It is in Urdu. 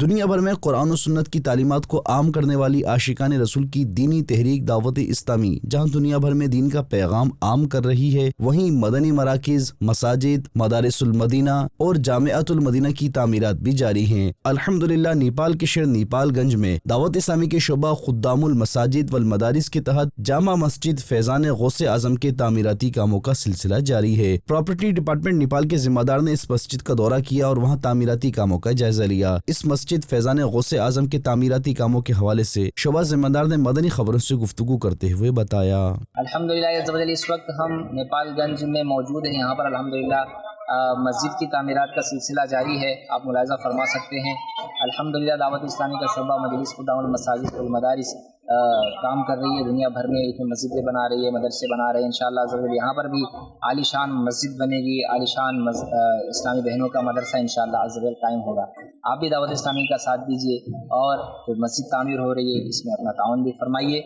دنیا بھر میں قرآن و سنت کی تعلیمات کو عام کرنے والی عاشقان رسول کی دینی تحریک دعوت اسلامی جہاں دنیا بھر میں دین کا پیغام عام کر رہی ہے، وہیں مدنی مراکز، مساجد، مدارس المدینہ اور جامعۃ المدینہ کی تعمیرات بھی جاری ہیں۔ الحمدللہ نیپال کے شہر نیپال گنج میں دعوت اسلامی کے شعبہ خدام المساجد والمدارس کے تحت جامع مسجد فیضان غوث اعظم کے تعمیراتی کاموں کا سلسلہ جاری ہے۔ پراپرٹی ڈپارٹمنٹ نیپال کے ذمہ دار نے اس مسجد کا دورہ کیا اور وہاں تعمیراتی کاموں کا جائزہ لیا۔ اس مسجد فیضان غوث اعظم کے تعمیراتی کاموں کے حوالے سے شعبہ ذمہ دار نے مدنی خبروں سے گفتگو کرتے ہوئے بتایا۔ الحمدللہ اس وقت ہم نیپال گنج میں موجود ہیں۔ یہاں پر الحمدللہ مسجد کی تعمیرات کا سلسلہ جاری ہے، آپ ملاحظہ فرما سکتے ہیں۔ الحمدللہ دعوت اسلامی کا شعبہ مجلس خدام المساجد والمدارس کام کر رہی ہے، دنیا بھر میں اس میں مسجدیں بنا رہی ہے، مدرسے بنا رہے ہیں۔ انشاءاللہ عزوجل یہاں پر بھی عالی شان مسجد بنے گی، عالی شان اسلامی بہنوں کا مدرسہ انشاءاللہ عزوجل قائم ہوگا۔ آپ بھی دعوت اسلامی کا ساتھ دیجیے اور جو مسجد تعمیر ہو رہی ہے اس میں اپنا تعاون بھی فرمائیے۔